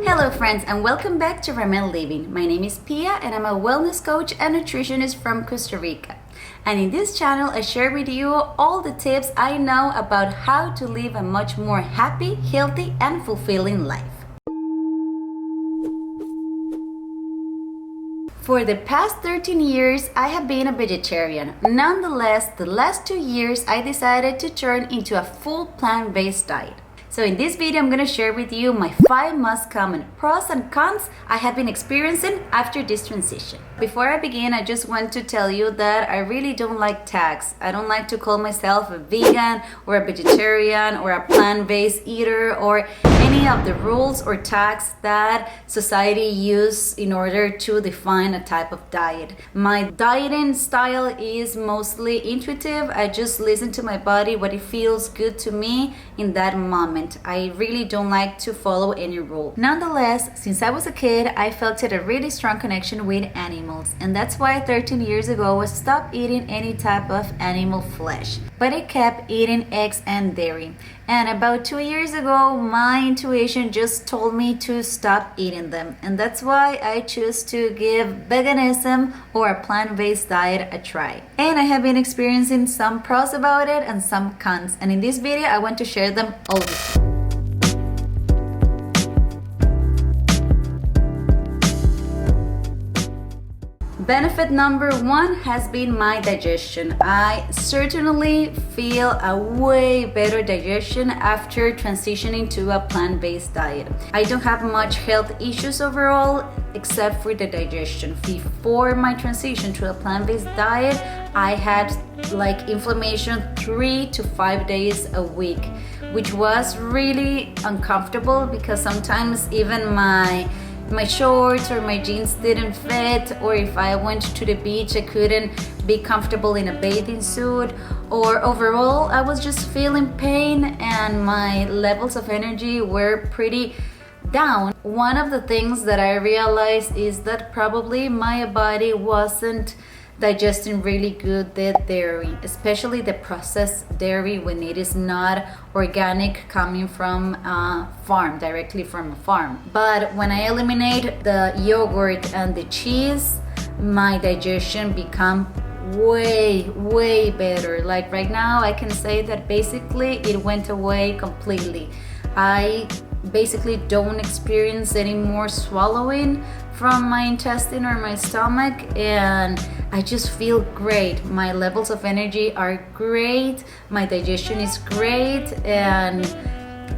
Hello friends, and welcome back to Rameliving. My name is Pia and I'm a wellness coach and nutritionist from Costa Rica. And in this channel I share with you all the tips I know about how to live a much more happy, healthy and fulfilling life. For the past 13 years, I have been a vegetarian. Nonetheless, the last 2 years I decided to turn into a full plant-based diet. So in this video, I'm going to share with you my 5 most common pros and cons I have been experiencing after this transition. Before I begin, I just want to tell you that I really don't like tags. I don't like to call myself a vegan or a vegetarian or a plant-based eater or any of the rules or tags that society uses in order to define a type of diet. My dieting style is mostly intuitive. I just listen to my body, what it feels good to me in that moment. I really don't like to follow any rule. Nonetheless, since I was a kid, I felt a really strong connection with animals, and that's why 13 years ago I stopped eating any type of animal flesh, but I kept eating eggs and dairy. And about 2 years ago, my intuition just told me to stop eating them, and that's why I choose to give veganism or a plant-based diet a try. And I have been experiencing some pros about it and some cons, and in this video I want to share them all with you. Benefit number 1 has been my digestion. I certainly feel a way better digestion after transitioning to a plant-based diet. I don't have much health issues overall except for the digestion. Before my transition to a plant-based diet, I had like inflammation 3 to 5 days a week, which was really uncomfortable because sometimes even my shorts or my jeans didn't fit, or if I went to the beach I couldn't be comfortable in a bathing suit, or overall I was just feeling pain and my levels of energy were pretty down. One of the things that I realized is that probably my body wasn't digesting really good the dairy, especially the processed dairy when it is not organic, coming from a farm, directly from a farm. But when I eliminate the yogurt and the cheese, my digestion become way better. Like right now I can say that basically it went away completely. I basically don't experience any more swallowing from my intestine or my stomach, and I just feel great. My levels of energy are great, my digestion is great, and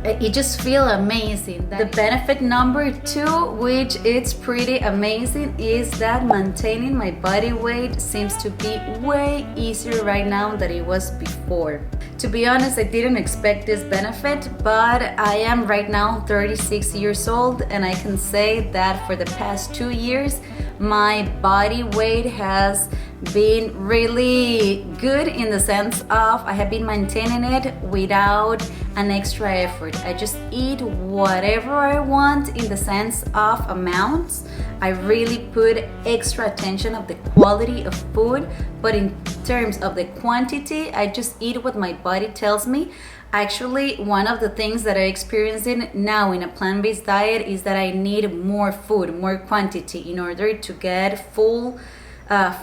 it just feels amazing. The benefit number 2, which is pretty amazing, is that maintaining my body weight seems to be way easier right now than it was before. To be honest, I didn't expect this benefit, but I am right now 36 years old, and I can say that for the past 2 years my body weight has been really good in the sense of I have been maintaining it without an extra effort. I just eat whatever I want in the sense of amounts. I really put extra attention of the quality of food, but in terms of the quantity, I just eat what my body tells me. Actually, one of the things that I'm experiencing now in a plant-based diet is that I need more food, more quantity in order to get full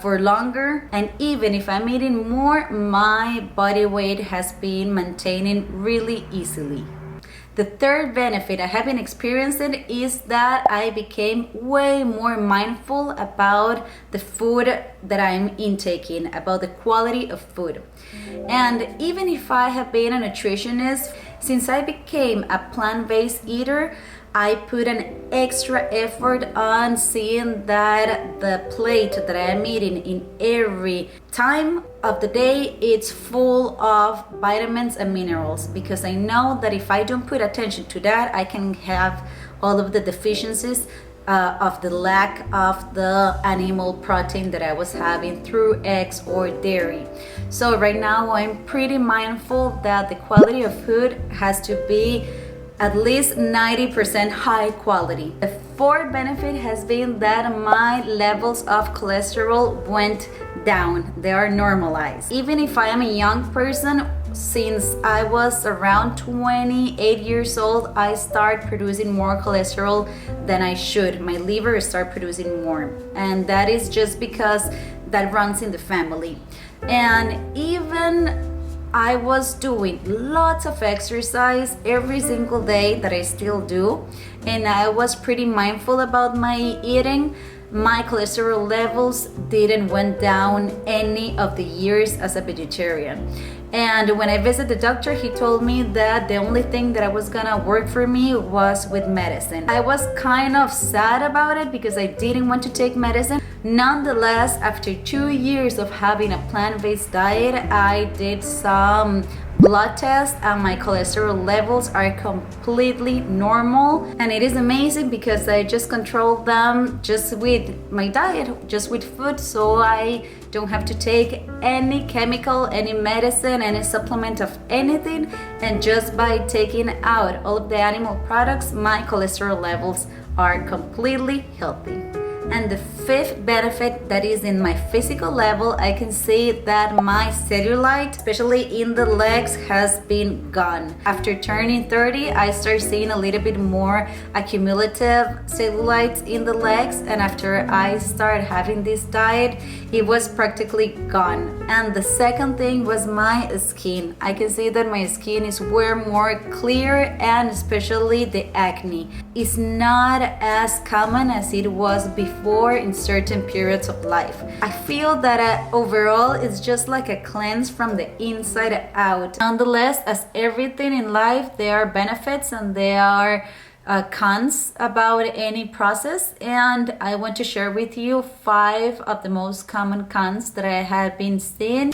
for longer. And even if I'm eating more, my body weight has been maintaining really easily. The third benefit I have been experiencing is that I became way more mindful about the food that I'm intaking, about the quality of food. And even if I have been a nutritionist, since I became a plant-based eater, I put an extra effort on seeing that the plate that I'm eating in every time of the day, it's full of vitamins and minerals, because I know that if I don't put attention to that, I can have all of the deficiencies of the lack of the animal protein that I was having through eggs or dairy. So right now I'm pretty mindful that the quality of food has to be at least 90% high quality. The fourth benefit has been that my levels of cholesterol went down. They are normalized. Even if I am a young person, since I was around 28 years old, I start producing more cholesterol than I should. My liver start producing more, and that is just because that runs in the family. And even I was doing lots of exercise every single day, that I still do, and I was pretty mindful about my eating. My cholesterol levels didn't went down any of the years as a vegetarian. And when I visited the doctor, he told me that the only thing that was gonna work for me was with medicine. I was kind of sad about it because I didn't want to take medicine. Nonetheless, after 2 years of having a plant-based diet, I did some blood tests and my cholesterol levels are completely normal. And it is amazing because I just control them just with my diet, just with food, so I don't have to take any chemical, any medicine, any supplement of anything. And just by taking out all of the animal products, my cholesterol levels are completely healthy. And the fifth benefit, that is in my physical level, I can see that my cellulite, especially in the legs, has been gone. After turning 30, I start seeing a little bit more accumulative cellulite in the legs, and after I started having this diet, it was practically gone. And the second thing was my skin. I can see that my skin is way more clear, and especially the acne is not as common as it was before in certain periods of life. I feel that overall it's just like a cleanse from the inside out. Nonetheless, as everything in life, there are benefits and there are cons about any process, and I want to share with you 5 of the most common cons that I have been seeing.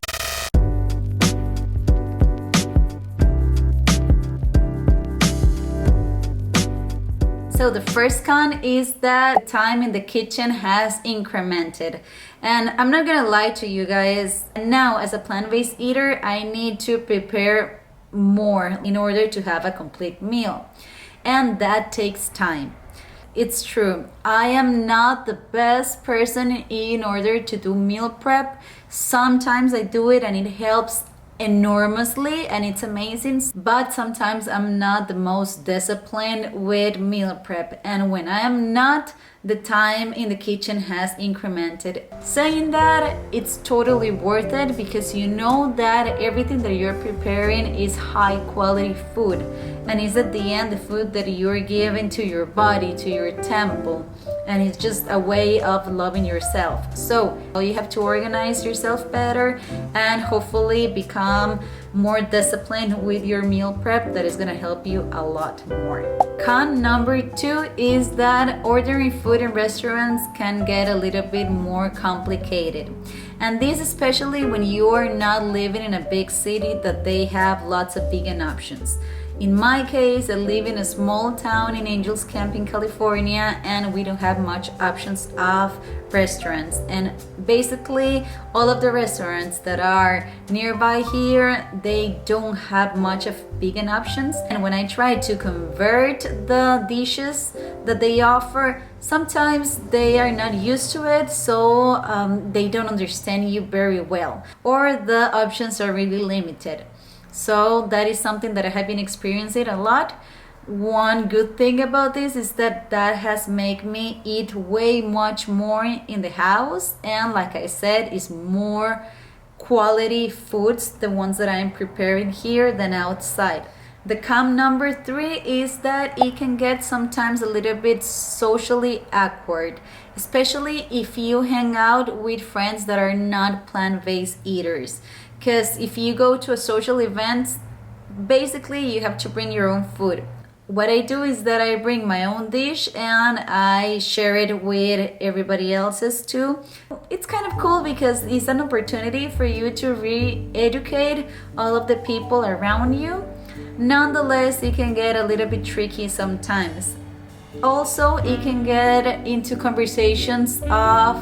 So the first con is that time in the kitchen has incremented. And I'm not gonna lie to you guys, now as a plant-based eater, I need to prepare more in order to have a complete meal. And that takes time. It's true, I am not the best person in order to do meal prep. Sometimes I do it and it helps enormously and it's amazing, but sometimes I'm not the most disciplined with meal prep, and when I am not, the time in the kitchen has incremented. Saying that, it's totally worth it because you know that everything that you're preparing is high quality food, and it's at the end the food that you're giving to your body, to your temple, and it's just a way of loving yourself. So you have to organize yourself better and hopefully become more disciplined with your meal prep. That is gonna help you a lot more. Con number 2 is that ordering food in restaurants can get a little bit more complicated. And this especially when you are not living in a big city that they have lots of vegan options. In my case, I live in a small town in Angels Camp in California, and we don't have much options of restaurants. And basically, all of the restaurants that are nearby here, they don't have much of vegan options. And when I try to convert the dishes that they offer, sometimes they are not used to it, so they don't understand you very well, or the options are really limited. So that is something that I have been experiencing a lot. One good thing about this is that has made me eat way much more in the house, and like I said, is more quality foods, the ones that I am preparing here, than outside. The con number 3 is that it can get sometimes a little bit socially awkward, especially if you hang out with friends that are not plant-based eaters. Because if you go to a social event, basically you have to bring your own food. what I do is that I bring my own dish and I share it with everybody else's too. It's kind of cool because it's an opportunity for you to re-educate all of the people around you. Nonetheless, it can get a little bit tricky sometimes. Also, it can get into conversations of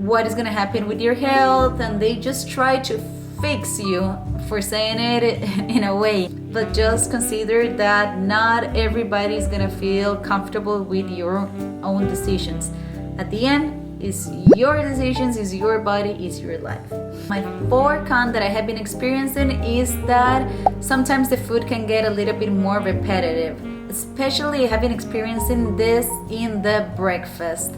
what is going to happen with your health, and they just try to fix you, for saying it in a way. But just consider that not everybody is gonna feel comfortable with your own decisions. At the end, it's your decisions, it's your body, it's your life. My fourth con that I have been experiencing is that sometimes the food can get a little bit more repetitive. Especially I have been experiencing this in the breakfast.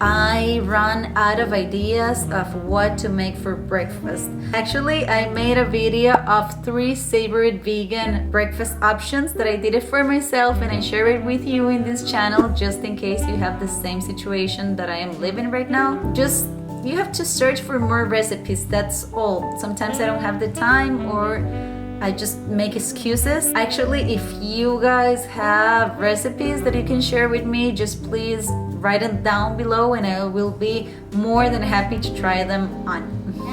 I run out of ideas of what to make for breakfast. Actually, I made a video of 3 favorite vegan breakfast options that I did it for myself, and I share it with you in this channel just in case you have the same situation that I am living right now. You have to search for more recipes, that's all. Sometimes I don't have the time or I just make excuses. Actually, if you guys have recipes that you can share with me, just please write them down below and I will be more than happy to try them on.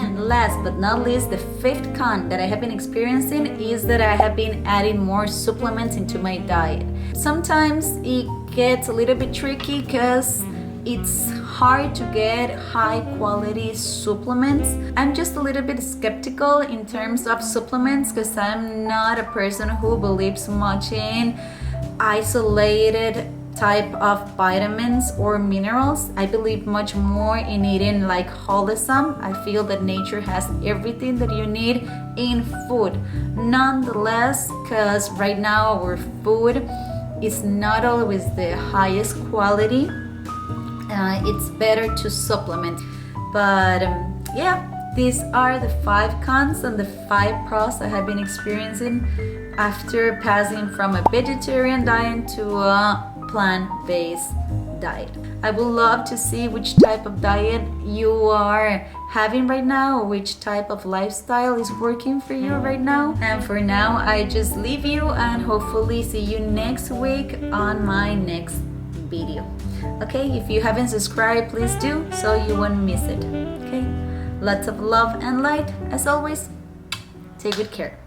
And last but not least, the 5th con that I have been experiencing is that I have been adding more supplements into my diet. Sometimes it gets a little bit tricky because it's hard to get high quality supplements. I'm just a little bit skeptical in terms of supplements because I'm not a person who believes much in isolated type of vitamins or minerals. I believe much more in eating like wholesome. I feel that nature has everything that you need in food. Nonetheless, because right now our food is not always the highest quality, it's better to supplement. But yeah, these are the 5 cons and the 5 pros I have been experiencing after passing from a vegetarian diet to a plant-based diet. I would love to see which type of diet you are having right now, or which type of lifestyle is working for you right now. And for now, I just leave you and hopefully see you next week on my next video. Okay, if you haven't subscribed, please do so you won't miss it. Okay, lots of love and light as always. Take good care.